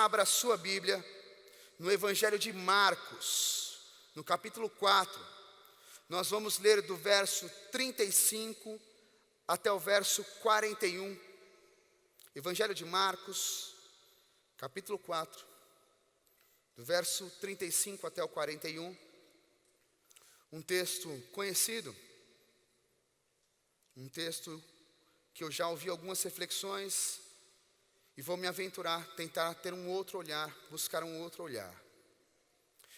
abra a sua Bíblia no Evangelho de Marcos, no capítulo 4. Nós vamos ler do verso 35 até o verso 41. Evangelho de Marcos, capítulo 4, do verso 35 até o 41. Um texto conhecido, um texto que eu já ouvi algumas reflexões e vou me aventurar, tentar ter um outro olhar, buscar um outro olhar.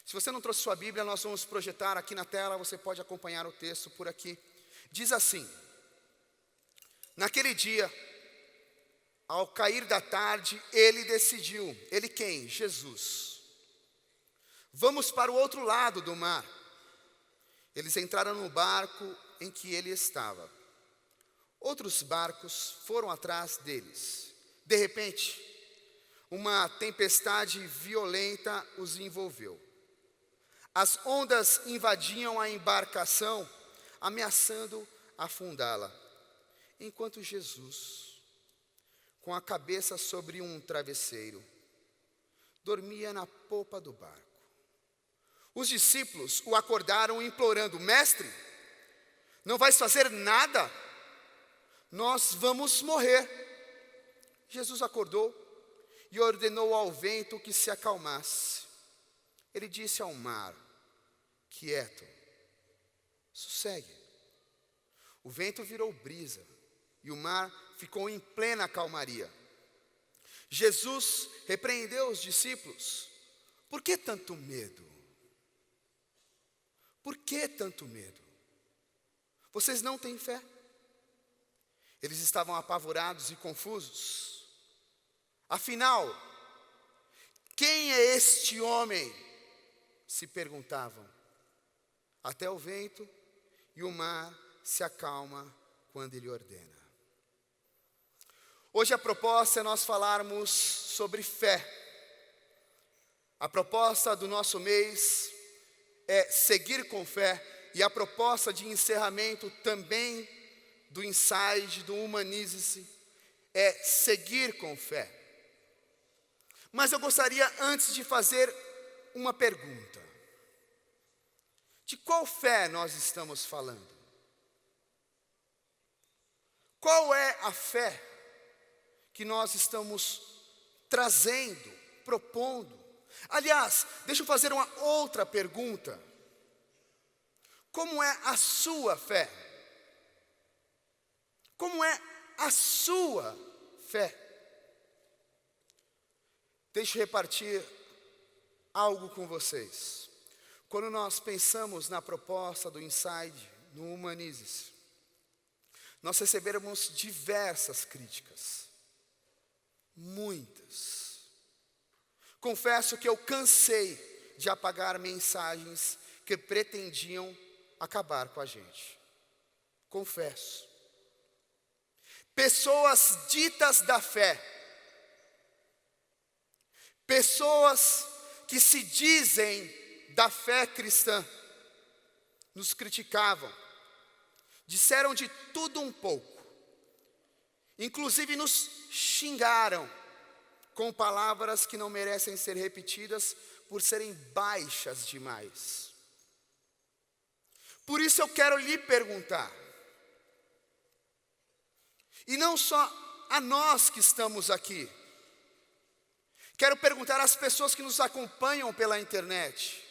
Se você não trouxe sua Bíblia, nós vamos projetar aqui na tela, você pode acompanhar o texto por aqui. Diz assim: naquele dia, ao cair da tarde, ele decidiu, ele quem? Jesus. Vamos para o outro lado do mar. Eles entraram no barco em que ele estava. Outros barcos foram atrás deles. De repente, uma tempestade violenta os envolveu. As ondas invadiam a embarcação, ameaçando afundá-la. Enquanto Jesus, com a cabeça sobre um travesseiro, dormia na popa do barco. Os discípulos o acordaram implorando: Mestre, não vais fazer nada? Nós vamos morrer. Jesus acordou e ordenou ao vento que se acalmasse. Ele disse ao mar: quieto, sossegue. O vento virou brisa e o mar ficou em plena calmaria. Jesus repreendeu os discípulos: por que tanto medo? Por que tanto medo? Vocês não têm fé? Eles estavam apavorados e confusos. Afinal, quem é este homem? Se perguntavam. Até o vento e o mar se acalma quando ele ordena. Hoje a proposta é nós falarmos sobre fé. A proposta do nosso mês é seguir com fé, e a proposta de encerramento também do Inside, do Humanize-se, é seguir com fé. Mas eu gostaria antes de fazer uma pergunta: de qual fé nós estamos falando? Qual é a fé que nós estamos trazendo, propondo? Aliás, deixa eu fazer uma outra pergunta. Como é a sua fé? Como é a sua fé? Deixa eu repartir algo com vocês. Quando nós pensamos na proposta do Inside, no Humanize-se, nós recebemos diversas críticas. Muitas. Confesso que eu cansei de apagar mensagens que pretendiam acabar com a gente. Confesso. Pessoas ditas da fé, pessoas que se dizem da fé cristã, nos criticavam, disseram de tudo um pouco, inclusive nos xingaram com palavras que não merecem ser repetidas por serem baixas demais. Por isso eu quero lhe perguntar, e não só a nós que estamos aqui, quero perguntar às pessoas que nos acompanham pela internet,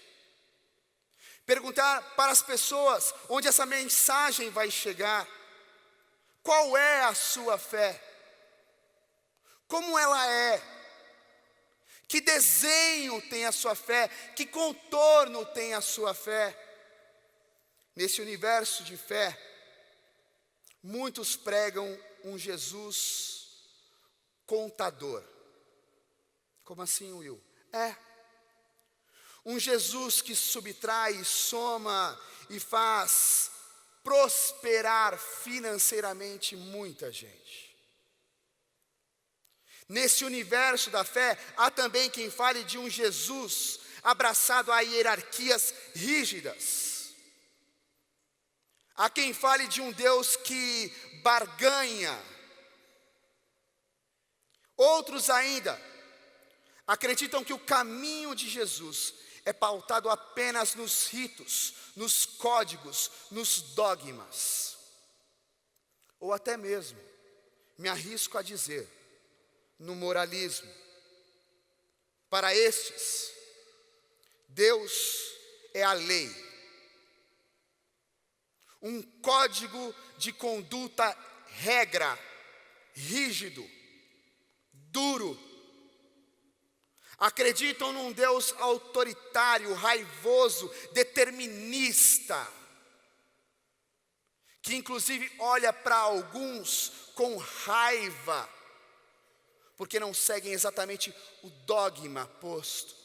perguntar para as pessoas onde essa mensagem vai chegar: qual é a sua fé? Como ela é? Que desenho tem a sua fé? Que contorno tem a sua fé? Nesse universo de fé, muitos pregam um Jesus contador. Como assim, Will? Um Jesus que subtrai, soma e faz prosperar financeiramente muita gente. Nesse universo da fé, há também quem fale de um Jesus abraçado a hierarquias rígidas. Há quem fale de um Deus que barganha. Outros ainda acreditam que o caminho de Jesus é pautado apenas nos ritos, nos códigos, nos dogmas. Ou até mesmo, me arrisco a dizer, no moralismo. Para estes, Deus é a lei, um código de conduta regra, rígido, duro. Acreditam num Deus autoritário, raivoso, determinista, que inclusive olha para alguns com raiva, porque não seguem exatamente o dogma posto.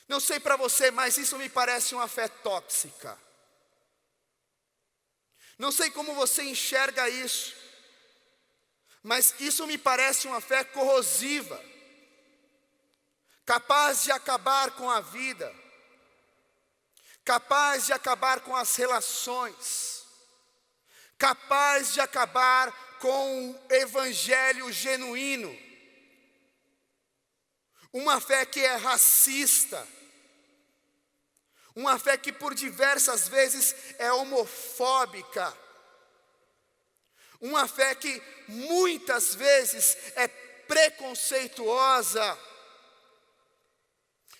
Não sei para você, mas isso me parece uma fé tóxica. Não sei como você enxerga isso, mas isso me parece uma fé corrosiva, capaz de acabar com a vida, capaz de acabar com as relações, capaz de acabar com o evangelho genuíno. Uma fé que é racista, uma fé que por diversas vezes é homofóbica, uma fé que muitas vezes é preconceituosa,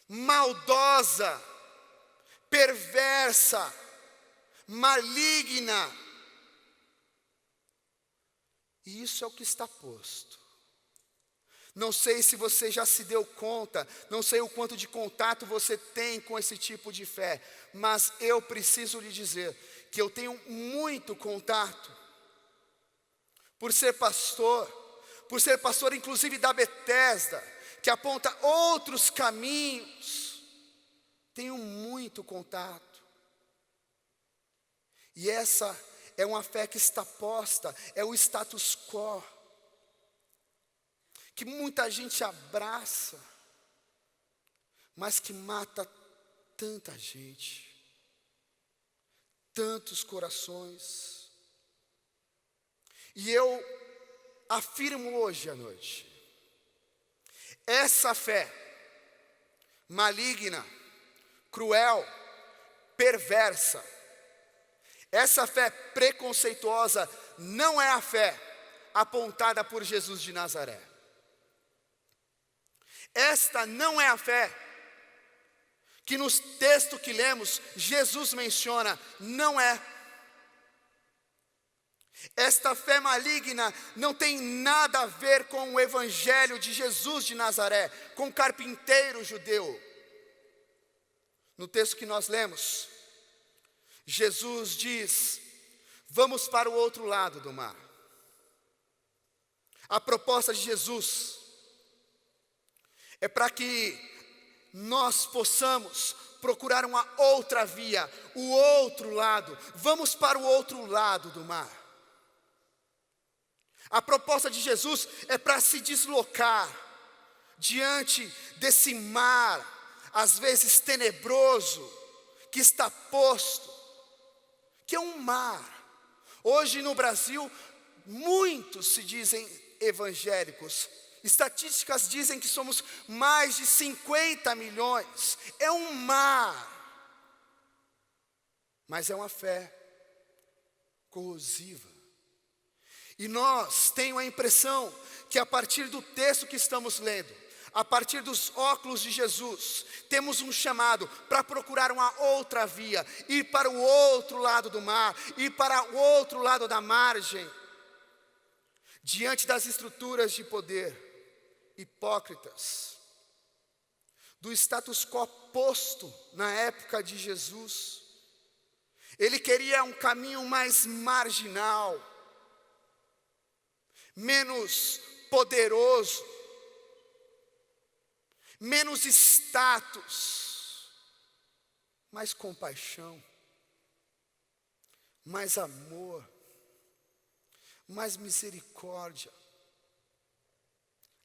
maldosa, perversa, maligna. E isso é o que está posto. Não sei se você já se deu conta, não sei o quanto de contato você tem com esse tipo de fé, mas eu preciso lhe dizer que eu tenho muito contato, por ser pastor inclusive da Betesda, que aponta outros caminhos, tenho muito contato. E essa é uma fé que está posta, é o status quo, que muita gente abraça, mas que mata tanta gente, tantos corações. E eu afirmo hoje à noite, essa fé maligna, cruel, perversa, essa fé preconceituosa não é a fé apontada por Jesus de Nazaré. Esta não é a fé que nos textos que lemos Jesus menciona, não é. Esta fé maligna não tem nada a ver com o evangelho de Jesus de Nazaré, com o carpinteiro judeu. No texto que nós lemos, Jesus diz: vamos para o outro lado do mar. A proposta de Jesus é para que nós possamos procurar uma outra via, o outro lado. Vamos para o outro lado do mar. A proposta de Jesus é para se deslocar diante desse mar, às vezes tenebroso, que está posto, que é um mar. Hoje no Brasil, muitos se dizem evangélicos. Estatísticas dizem que somos mais de 50 milhões. É um mar. Mas é uma fé corrosiva. E nós tenho a impressão que a partir do texto que estamos lendo, a partir dos óculos de Jesus, temos um chamado para procurar uma outra via, ir para o outro lado do mar, ir para o outro lado da margem, diante das estruturas de poder hipócritas, do status quo posto na época de Jesus. Ele queria um caminho mais marginal, menos poderoso, menos status, mais compaixão, mais amor, mais misericórdia.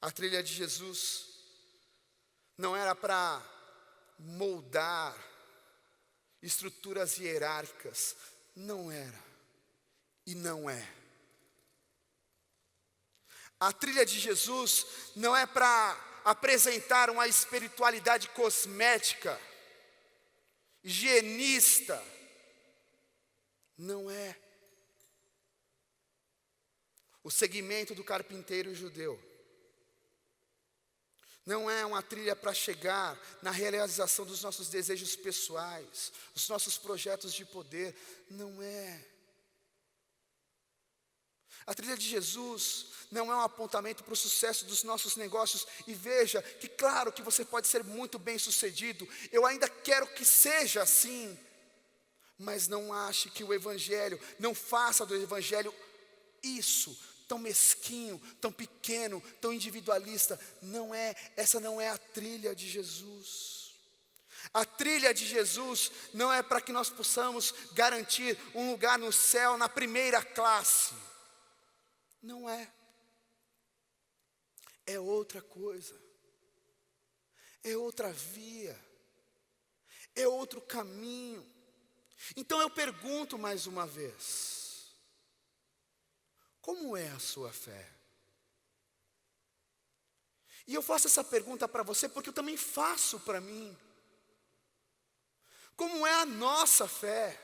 A trilha de Jesus não era para moldar estruturas hierárquicas, não era e não é. A trilha de Jesus não é para apresentar uma espiritualidade cosmética, higienista. Não é. O segmento do carpinteiro judeu não é uma trilha para chegar na realização dos nossos desejos pessoais, dos nossos projetos de poder. Não é. A trilha de Jesus não é um apontamento para o sucesso dos nossos negócios. E veja que claro que você pode ser muito bem sucedido. Eu ainda quero que seja assim. Mas não ache que o Evangelho, não faça do Evangelho isso, tão mesquinho, tão pequeno, tão individualista. Não é, essa não é a trilha de Jesus. A trilha de Jesus não é para que nós possamos garantir um lugar no céu na primeira classe. Não é. É outra coisa. É outra via. É outro caminho. Então eu pergunto mais uma vez: como é a sua fé? E eu faço essa pergunta para você porque eu também faço para mim. Como é a nossa fé?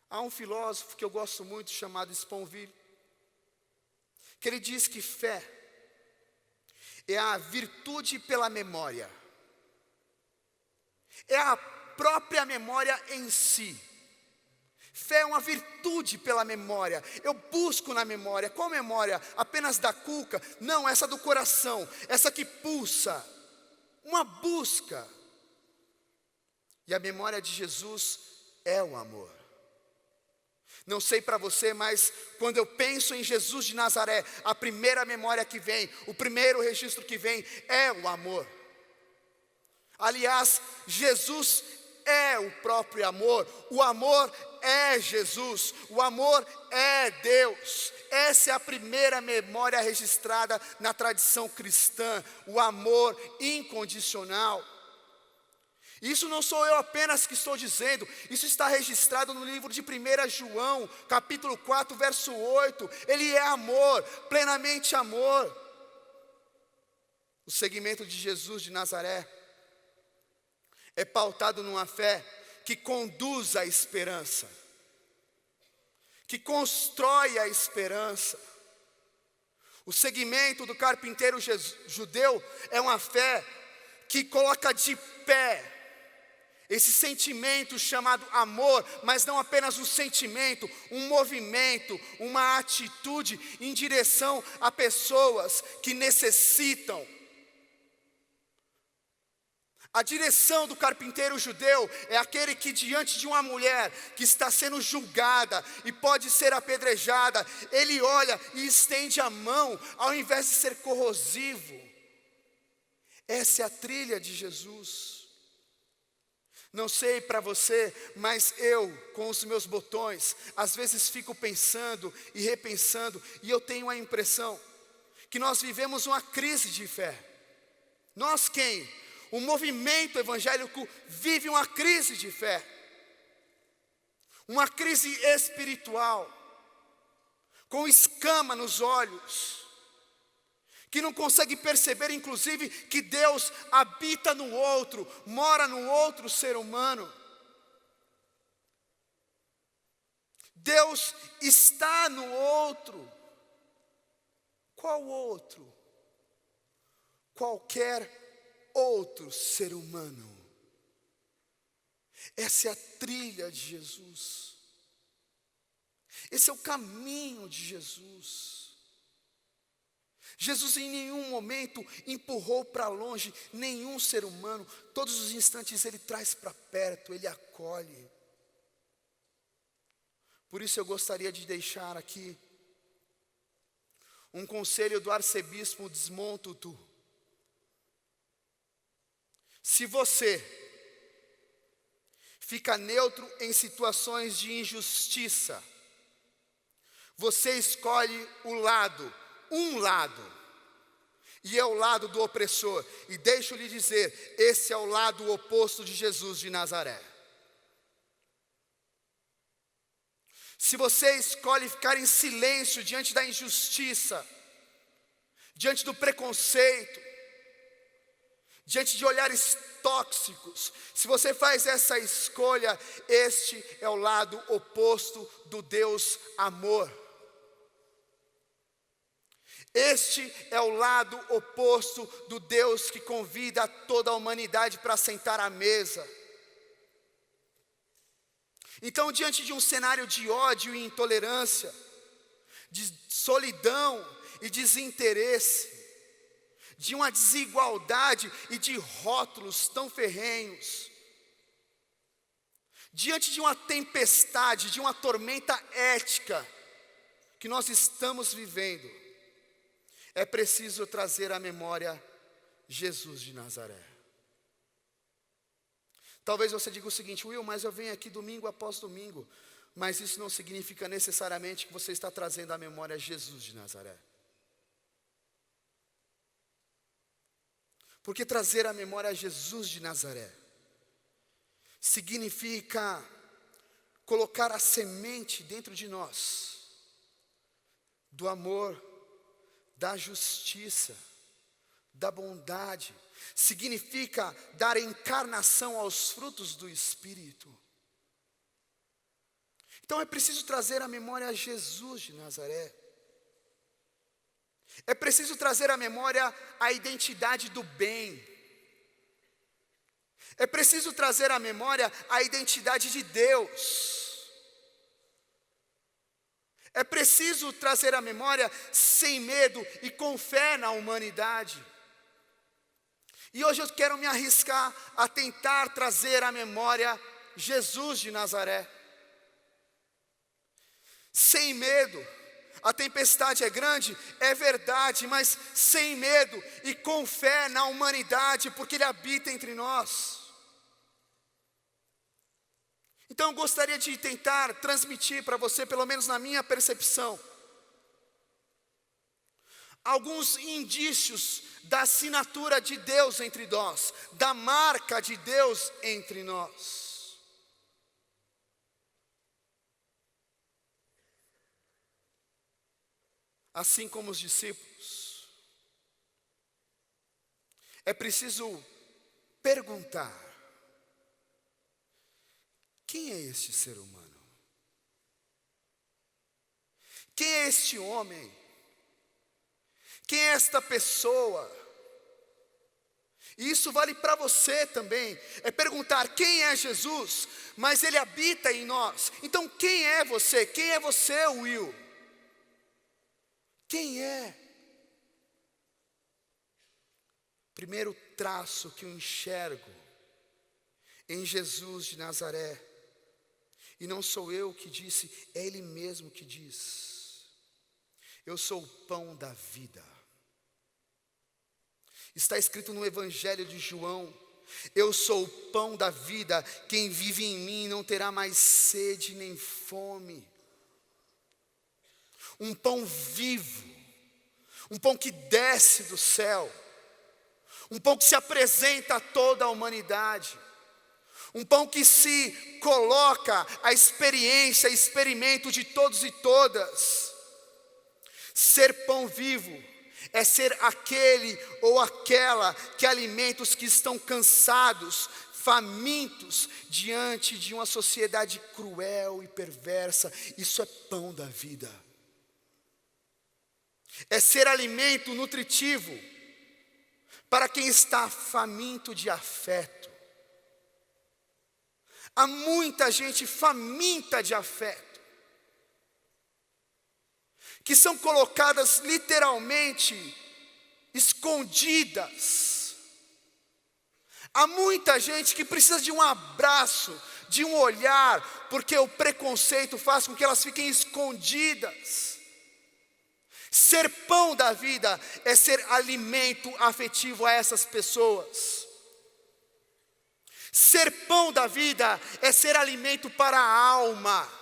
Há um filósofo que eu gosto muito chamado Sponville, que ele diz que fé é a virtude pela memória. É a própria memória em si. Fé é uma virtude pela memória. Eu busco na memória. Qual memória? Apenas da cuca? Não, essa do coração. Essa que pulsa. Uma busca. E a memória de Jesus é o amor. Não sei para você, mas quando eu penso em Jesus de Nazaré, a primeira memória que vem, o primeiro registro que vem é o amor. Aliás, Jesus é o próprio amor. O amor é Jesus. O amor é Deus. Essa é a primeira memória registrada na tradição cristã. O amor incondicional. Isso não sou eu apenas que estou dizendo, isso está registrado no livro de 1 João, capítulo 4, verso 8. Ele é amor, plenamente amor. O segmento de Jesus de Nazaré é pautado numa fé que conduz à esperança, que constrói a esperança. O segmento do carpinteiro judeu é uma fé que coloca de pé esse sentimento chamado amor, mas não apenas um sentimento, um movimento, uma atitude em direção a pessoas que necessitam. A direção do carpinteiro judeu é aquele que diante de uma mulher que está sendo julgada e pode ser apedrejada, ele olha e estende a mão ao invés de ser corrosivo. Essa é a trilha de Jesus. Não sei para você, mas eu, com os meus botões, às vezes fico pensando e repensando, e eu tenho a impressão que nós vivemos uma crise de fé. Nós quem? O movimento evangélico vive uma crise de fé, uma crise espiritual, com escama nos olhos, que não consegue perceber, inclusive, que Deus habita no outro, mora no outro ser humano. Deus está no outro. Qual outro? Qualquer outro ser humano. Essa é a trilha de Jesus. Esse é o caminho de Jesus. Jesus em nenhum momento empurrou para longe nenhum ser humano. Todos os instantes Ele traz para perto, Ele acolhe. Por isso eu gostaria de deixar aqui um conselho do arcebispo Desmond Tutu. Se você fica neutro em situações de injustiça, você escolhe o lado, um lado, e é o lado do opressor. E deixo lhe dizer, esse é o lado oposto de Jesus de Nazaré. se você escolhe ficar em silêncio diante da injustiça, diante do preconceito, diante de olhares tóxicos, se você faz essa escolha, este é o lado oposto do Deus amor. Este é o lado oposto do Deus que convida toda a humanidade para sentar à mesa. Então, diante de um cenário de ódio e intolerância, de solidão e desinteresse, de uma desigualdade e de rótulos tão ferrenhos, diante de uma tempestade, de uma tormenta ética que nós estamos vivendo, é preciso trazer à memória Jesus de Nazaré. Talvez você diga o seguinte: Will, mas eu venho aqui domingo após domingo. Mas isso não significa necessariamente que você está trazendo à memória Jesus de Nazaré. Porque trazer à memória Jesus de Nazaré significa colocar a semente dentro de nós do amor, da justiça, da bondade. Significa dar encarnação aos frutos do Espírito. Então é preciso trazer à memória Jesus de Nazaré. É preciso trazer à memória a identidade do bem. É preciso trazer à memória a identidade de Deus. É preciso trazer à memória sem medo e com fé na humanidade. E hoje eu quero me arriscar a tentar trazer à memória Jesus de Nazaré. Sem medo, a tempestade é grande, é verdade, mas sem medo e com fé na humanidade, porque Ele habita entre nós. Então eu gostaria de tentar transmitir para você, pelo menos na minha percepção, alguns indícios da assinatura de Deus entre nós, da marca de Deus entre nós. Assim como os discípulos, é preciso perguntar: quem é este ser humano? Quem é este homem? Quem é esta pessoa? E isso vale para você também. É perguntar quem é Jesus, mas Ele habita em nós. Então quem é você? Quem é você, Will? Quem é? Primeiro traço que eu enxergo em Jesus de Nazaré, e não sou eu que disse, é Ele mesmo que diz: eu sou o pão da vida. Está escrito no Evangelho de João: eu sou o pão da vida, quem vive em mim não terá mais sede nem fome. Um pão vivo, um pão que desce do céu, um pão que se apresenta a toda a humanidade, um pão que se coloca à experiência, experimento de todos e todas. Ser pão vivo é ser aquele ou aquela que alimenta os que estão cansados, famintos, diante de uma sociedade cruel e perversa. Isso é pão da vida. É ser alimento nutritivo para quem está faminto de afeto. Há muita gente faminta de afeto, que são colocadas literalmente escondidas. Há muita gente que precisa de um abraço, de um olhar, porque o preconceito faz com que elas fiquem escondidas. Ser pão da vida é ser alimento afetivo a essas pessoas. Ser pão da vida é ser alimento para a alma.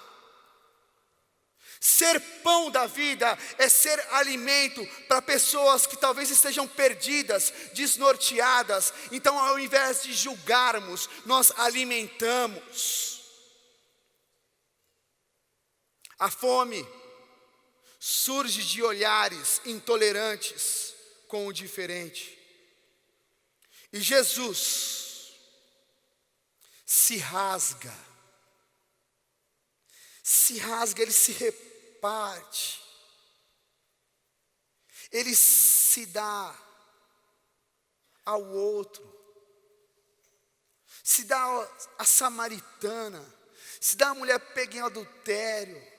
Ser pão da vida é ser alimento para pessoas que talvez estejam perdidas, desnorteadas. Então, ao invés de julgarmos, nós alimentamos. A fome surge de olhares intolerantes com o diferente. E Jesus se rasga, ele se reparte, ele se dá ao outro, se dá à samaritana, se dá à mulher pega em adultério,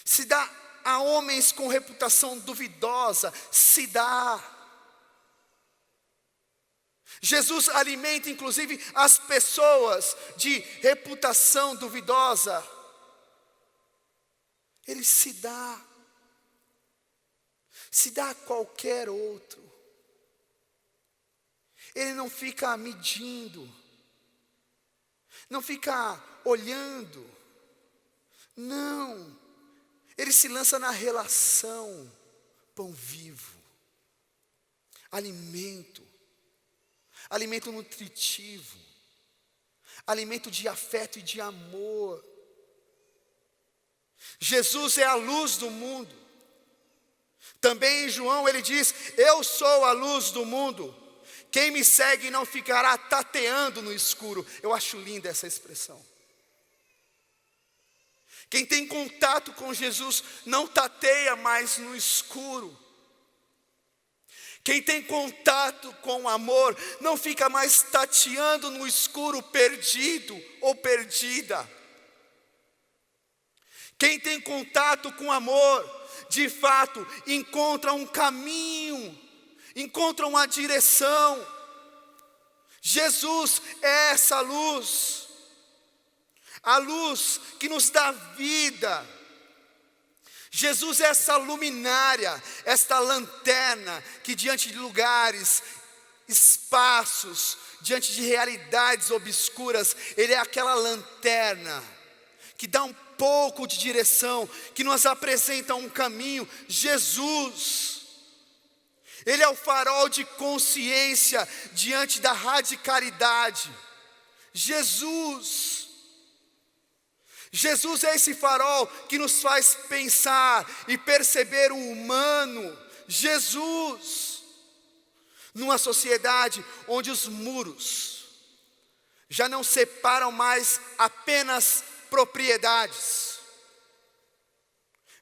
se dá a homens com reputação duvidosa, se dá. Jesus alimenta inclusive as pessoas de reputação duvidosa. Ele se dá a qualquer outro. Ele não fica medindo, não fica olhando, não. Ele se lança na relação, pão vivo, alimento nutritivo, alimento de afeto e de amor. Jesus é a luz do mundo. Também em João ele diz: eu sou a luz do mundo, quem me segue não ficará tateando no escuro. Eu acho linda essa expressão. Quem tem contato com Jesus não tateia mais no escuro. Quem tem contato com o amor não fica mais tateando no escuro, perdido ou perdida. Quem tem contato com o amor, de fato, encontra um caminho, encontra uma direção. Jesus é essa luz, a luz que nos dá vida. Jesus é essa luminária, esta lanterna que diante de lugares, espaços, diante de realidades obscuras, Ele é aquela lanterna que dá um pouco de direção, que nos apresenta um caminho. Jesus, Ele é o farol de consciência diante da radicalidade. Jesus é esse farol que nos faz pensar e perceber o humano. Jesus, numa sociedade onde os muros já não separam mais apenas propriedades,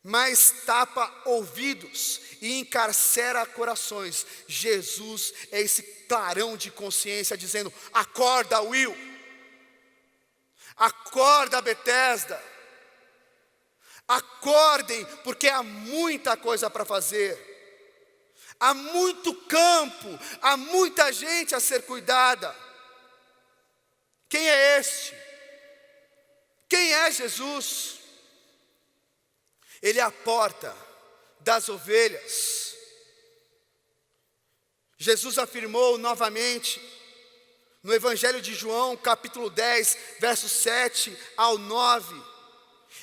mas tapa ouvidos e encarcera corações. Jesus é esse clarão de consciência dizendo: acorda, Will. Acorda, Betesda. Acordem, porque há muita coisa para fazer. Há muito campo, há muita gente a ser cuidada. Quem é este? Quem é Jesus? Ele é a porta das ovelhas. Jesus afirmou novamente no Evangelho de João, capítulo 10, versos 7 ao 9.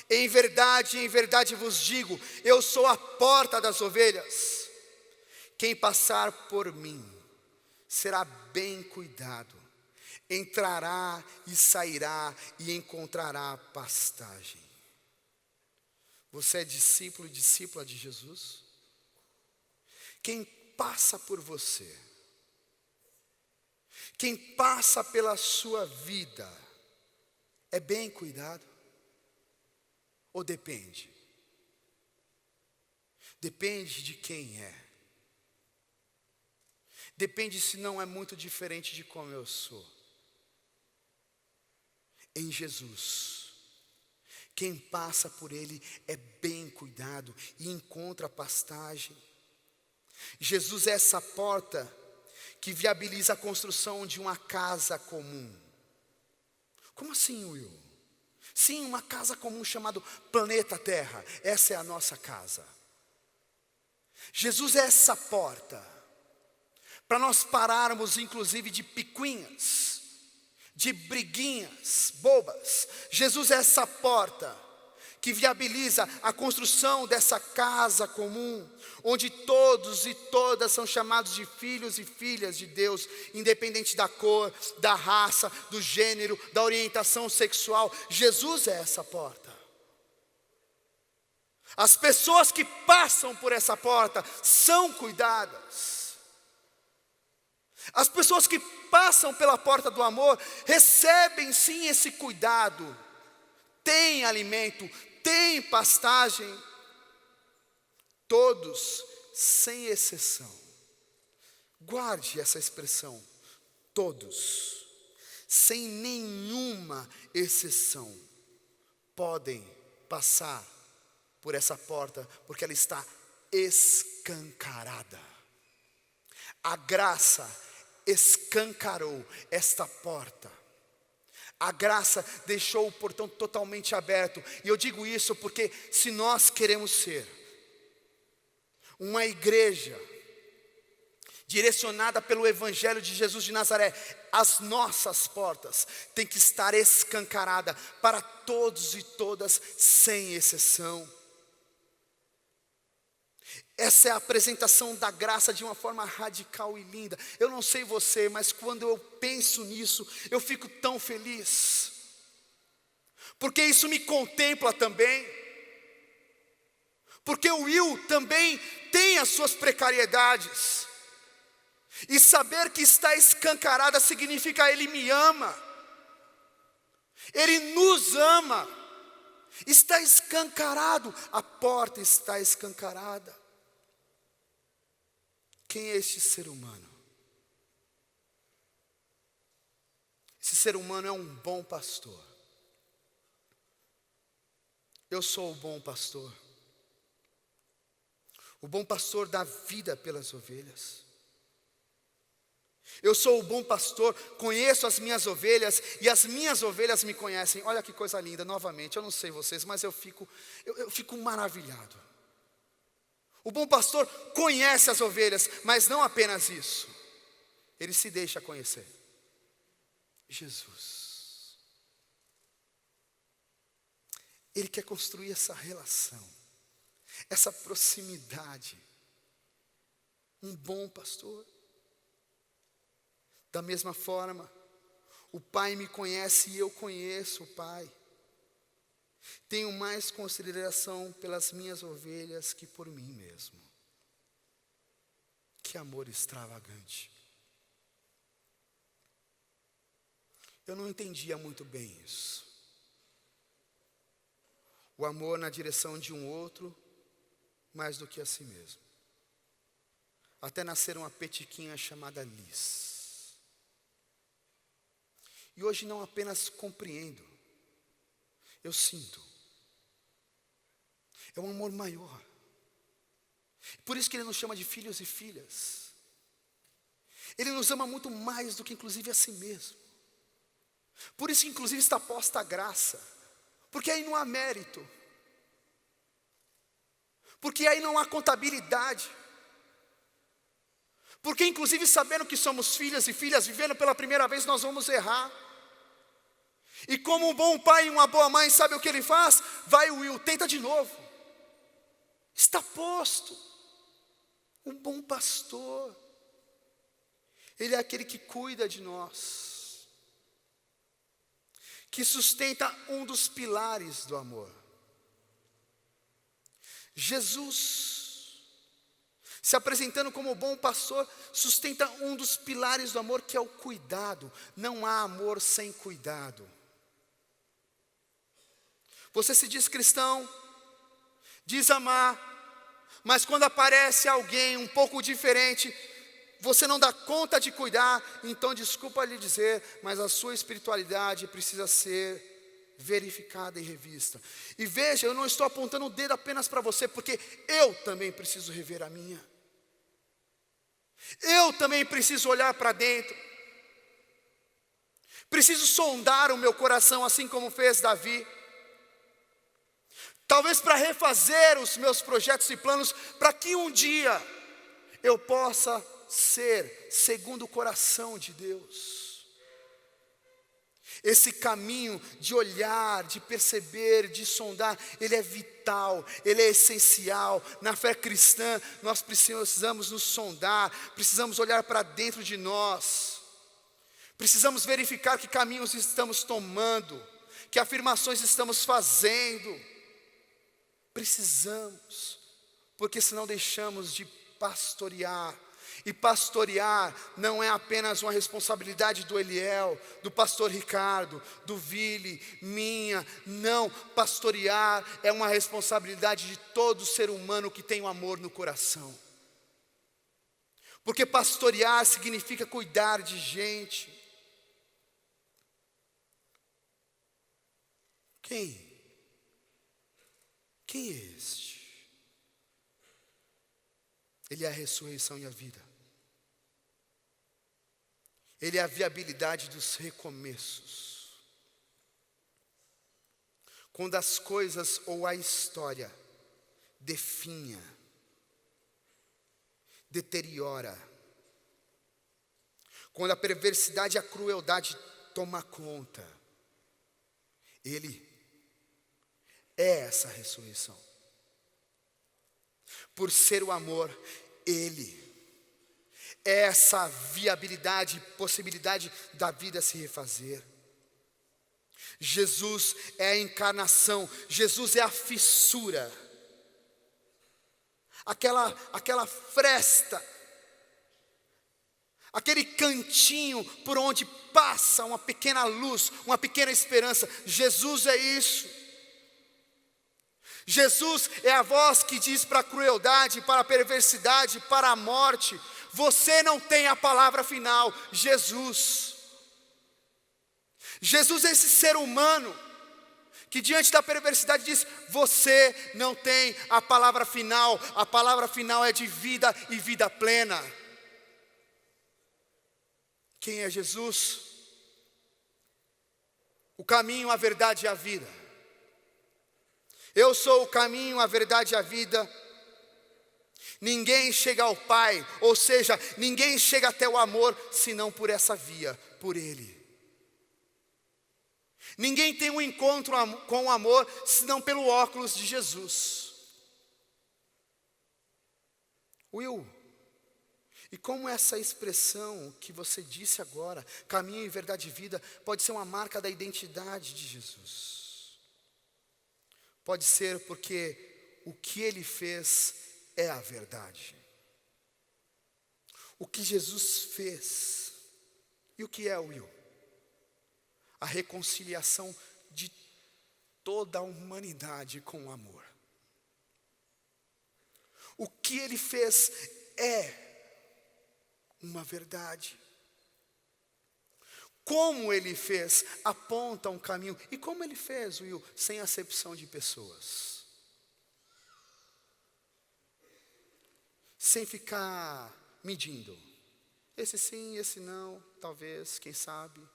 Em verdade vos digo, eu sou a porta das ovelhas. Quem passar por mim será bem cuidado. Entrará e sairá e encontrará pastagem. Você é discípulo e discípula de Jesus? Quem passa por você, quem passa pela sua vida, é bem cuidado? Ou depende? Depende de quem é. Depende se não é muito diferente de como eu sou. Em Jesus, quem passa por Ele é bem cuidado e encontra pastagem. Jesus é essa porta que viabiliza a construção de uma casa comum. Como assim, Will? Sim, uma casa comum chamada Planeta Terra. Essa é a nossa casa. Jesus é essa porta para nós pararmos inclusive de picuinhas, de briguinhas bobas. Jesus é essa porta que viabiliza a construção dessa casa comum, onde todos e todas são chamados de filhos e filhas de Deus, independente da cor, da raça, do gênero, da orientação sexual. Jesus é essa porta. As pessoas que passam por essa porta são cuidadas. As pessoas que passam pela porta do amor recebem sim esse cuidado. Tem alimento, tem pastagem. Todos, sem exceção. Guarde essa expressão. Todos, sem nenhuma exceção, podem passar por essa porta, porque ela está escancarada. A graça escancarou esta porta. A graça deixou o portão totalmente aberto. E eu digo isso porque se nós queremos ser uma igreja direcionada pelo Evangelho de Jesus de Nazaré, as nossas portas têm que estar escancaradas para todos e todas, sem exceção. Essa é a apresentação da graça de uma forma radical e linda. Eu não sei você, mas quando eu penso nisso, eu fico tão feliz. Porque isso me contempla também. Porque o Will também tem as suas precariedades. E saber que está escancarada significa Ele me ama. Ele nos ama. Está escancarado, a porta está escancarada. Quem é este ser humano? Esse ser humano é um bom pastor. Eu sou o bom pastor. O bom pastor dá vida pelas ovelhas. Eu sou o bom pastor, conheço as minhas ovelhas e as minhas ovelhas me conhecem. Olha que coisa linda, novamente, eu não sei vocês, mas eu fico maravilhado. O bom pastor conhece as ovelhas, mas não apenas isso. Ele se deixa conhecer. Jesus. Ele quer construir essa relação, essa proximidade. Um bom pastor. Da mesma forma, o Pai me conhece e eu conheço o Pai. Tenho mais consideração pelas minhas ovelhas que por mim mesmo. Que amor extravagante. Eu não entendia muito bem isso. O amor na direção de um outro, mais do que a si mesmo. Até nascer uma petiquinha chamada Liz. E hoje não apenas compreendo, eu sinto. É um amor maior. Por isso que Ele nos chama de filhos e filhas. Ele nos ama muito mais do que inclusive a si mesmo. Por isso que inclusive está posta a graça. Porque aí não há mérito. Porque aí não há contabilidade. Porque inclusive sabendo que somos filhas e filhas, vivendo pela primeira vez, nós vamos errar. E como um bom pai e uma boa mãe, sabe o que ele faz? Vai, Will, tenta de novo. Está posto. Um bom pastor. Ele é aquele que cuida de nós. Que sustenta um dos pilares do amor. Jesus, se apresentando como bom pastor, sustenta um dos pilares do amor, que é o cuidado. Não há amor sem cuidado. Você se diz cristão, diz amar, mas quando aparece alguém um pouco diferente, você não dá conta de cuidar. Então desculpa lhe dizer, mas a sua espiritualidade precisa ser verificada e revista. E veja, eu não estou apontando o dedo apenas para você, porque eu também preciso rever a minha. Eu também preciso olhar para dentro. Preciso sondar o meu coração, assim como fez Davi. Talvez para refazer os meus projetos e planos, para que um dia eu possa ser segundo o coração de Deus. Esse caminho de olhar, de perceber, de sondar, ele é vital, ele é essencial. Na fé cristã, nós precisamos nos sondar, precisamos olhar para dentro de nós. Precisamos verificar que caminhos estamos tomando, que afirmações estamos fazendo. Precisamos, porque senão deixamos de pastorear. E pastorear não é apenas uma responsabilidade do Eliel, do pastor Ricardo, do Vili, minha. Não, pastorear é uma responsabilidade de todo ser humano que tem o amor no coração. Porque pastorear significa cuidar de gente. Quem é este? Ele é a ressurreição e a vida. Ele é a viabilidade dos recomeços. Quando as coisas ou a história definha, deteriora, quando a perversidade e a crueldade toma conta, Ele é essa ressurreição. Por ser o amor, Ele é essa viabilidade, possibilidade da vida se refazer. Jesus é a encarnação, Jesus é a fissura, aquela fresta, aquele cantinho por onde passa uma pequena luz, uma pequena esperança. Jesus é isso. Jesus é a voz que diz para a crueldade, para a perversidade, para a morte: você não tem a palavra final. Jesus é esse ser humano que diante da perversidade diz: você não tem a palavra final. A palavra final é de vida e vida plena. Quem é Jesus? O caminho, a verdade e a vida. Eu sou o caminho, a verdade e a vida. Ninguém chega ao Pai, ou seja, ninguém chega até o amor, senão por essa via, por Ele. Ninguém tem um encontro com o amor, senão pelo óculos de Jesus. Will, e como essa expressão que você disse agora, caminho e verdade e vida, pode ser uma marca da identidade de Jesus? Pode ser porque o que Ele fez é a verdade. O que Jesus fez. E o que é, Will? A reconciliação de toda a humanidade com o amor. O que Ele fez é uma verdade. Como Ele fez, aponta um caminho. E como Ele fez, Will? Sem acepção de pessoas. Sem ficar medindo. Esse sim, esse não, talvez, quem sabe.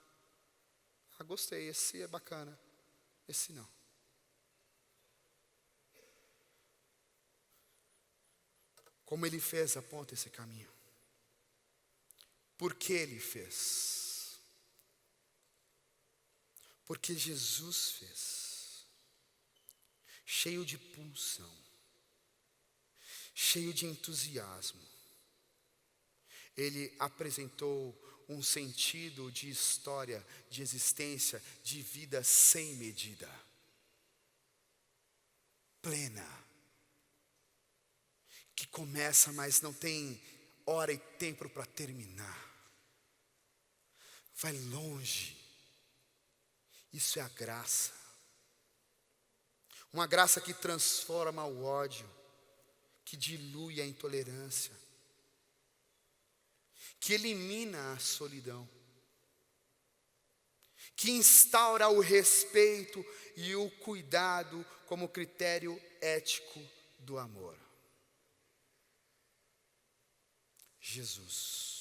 Ah, gostei, esse é bacana, esse não. Como Ele fez, aponta esse caminho. Por que Ele fez? Porque Jesus fez, cheio de pulsão, cheio de entusiasmo. Ele apresentou um sentido de história, de existência, de vida sem medida, plena, que começa, mas não tem hora e tempo para terminar, vai longe. Isso é a graça. Uma graça que transforma o ódio, que dilui a intolerância, que elimina a solidão, que instaura o respeito e o cuidado como critério ético do amor. Jesus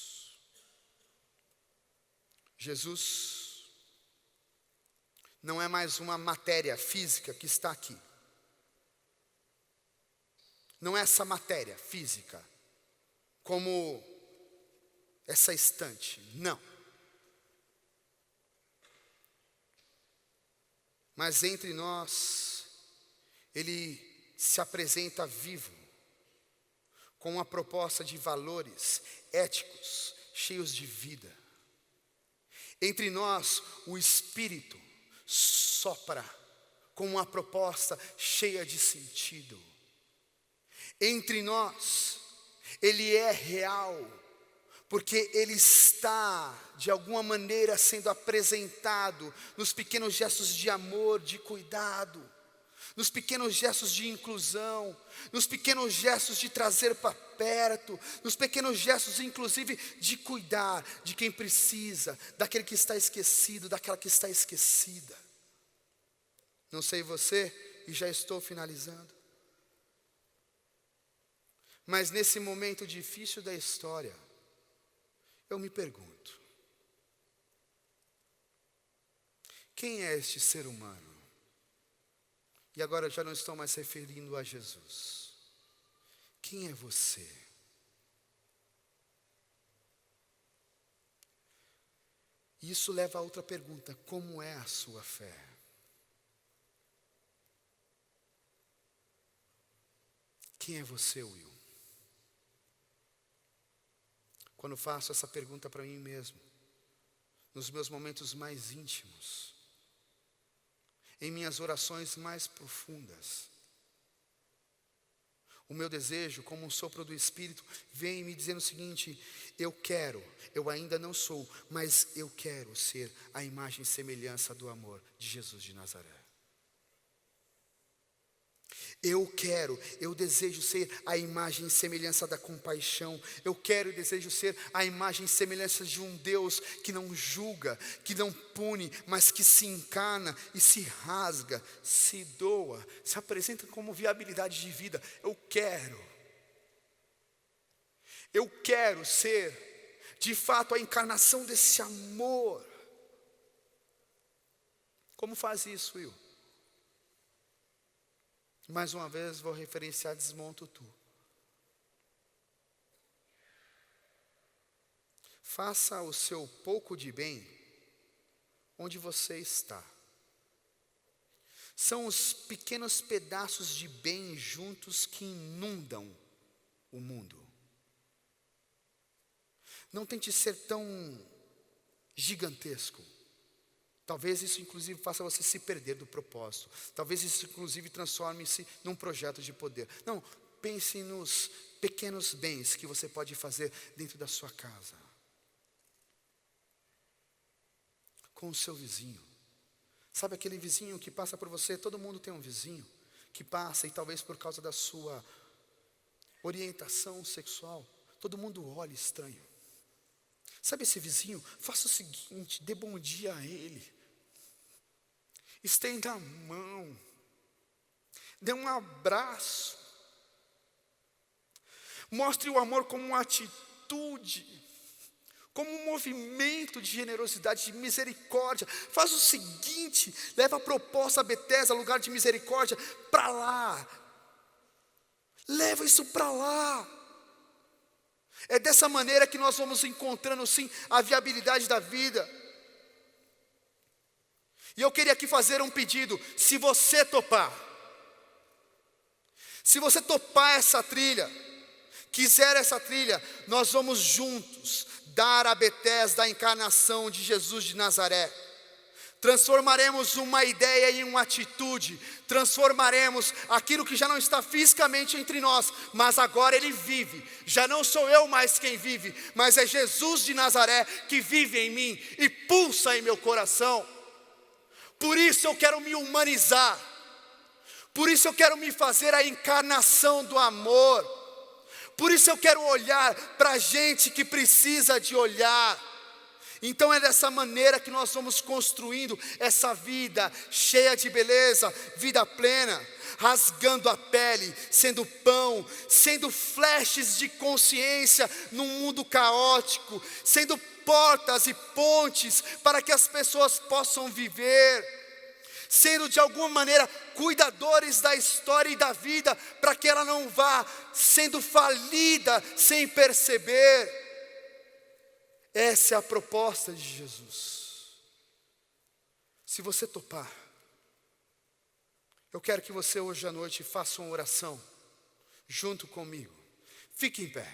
não é mais uma matéria física que está aqui. Não é essa matéria física, como essa estante, não. mas entre nós, Ele se apresenta vivo, com uma proposta de valores éticos, cheios de vida. Entre nós, o Espírito sopra com uma proposta cheia de sentido. Entre nós, Ele é real, porque Ele está, de alguma maneira, sendo apresentado nos pequenos gestos de amor, de cuidado, nos pequenos gestos de inclusão, nos pequenos gestos de trazer para perto, nos pequenos gestos, inclusive, de cuidar de quem precisa, daquele que está esquecido, daquela que está esquecida. Não sei você, e já estou finalizando, mas nesse momento difícil da história, eu me pergunto: quem é este ser humano? E agora eu já não estou mais referindo a Jesus. Quem é você? Isso leva a outra pergunta: como é a sua fé? Quem é você, Will? Quando faço essa pergunta para mim mesmo, nos meus momentos mais íntimos, em minhas orações mais profundas, o meu desejo, como um sopro do Espírito, vem me dizendo o seguinte: eu ainda não sou, mas eu quero ser a imagem e semelhança do amor de Jesus de Nazaré. Eu desejo ser a imagem e semelhança da compaixão. Eu quero e desejo ser a imagem e semelhança de um Deus que não julga, que não pune, mas que se encarna e se rasga, se doa, se apresenta como viabilidade de vida. Eu quero ser, de fato, a encarnação desse amor. Como faz isso, Will? Mais uma vez vou referenciar Desmonta o Tu. Faça o seu pouco de bem onde você está. São os pequenos pedaços de bem juntos que inundam o mundo. Não tente ser tão gigantesco. Talvez isso inclusive faça você se perder do propósito. Talvez isso inclusive transforme-se num projeto de poder. Não, pense nos pequenos bens que você pode fazer dentro da sua casa. Com o seu vizinho. Sabe aquele vizinho que passa por você? Todo mundo tem um vizinho que passa, e talvez por causa da sua orientação sexual, todo mundo olha estranho. Sabe esse vizinho? Faça o seguinte: dê bom dia a ele. Estenda a mão. Dê um abraço. Mostre o amor como uma atitude, como um movimento de generosidade, de misericórdia. Faz o seguinte: leva a proposta Betesda, lugar de misericórdia, para lá. Leva isso para lá. É dessa maneira que nós vamos encontrando, sim, a viabilidade da vida. E eu queria aqui fazer um pedido: se você topar essa trilha, quiser essa trilha, nós vamos juntos dar a Betesda a encarnação de Jesus de Nazaré. Transformaremos uma ideia em uma atitude, transformaremos aquilo que já não está fisicamente entre nós, mas agora Ele vive. Já não sou eu mais quem vive, mas é Jesus de Nazaré que vive em mim e pulsa em meu coração. Por isso eu quero me humanizar, por isso eu quero me fazer a encarnação do amor, por isso eu quero olhar para a gente que precisa de olhar. Então é dessa maneira que nós vamos construindo essa vida cheia de beleza, vida plena, rasgando a pele, sendo pão, sendo flashes de consciência num mundo caótico, sendo portas e pontes para que as pessoas possam viver, sendo de alguma maneira cuidadores da história e da vida, para que ela não vá sendo falida sem perceber. Essa é a proposta de Jesus. Se você topar, Eu quero que você hoje à noite faça uma oração junto comigo. Fique em pé.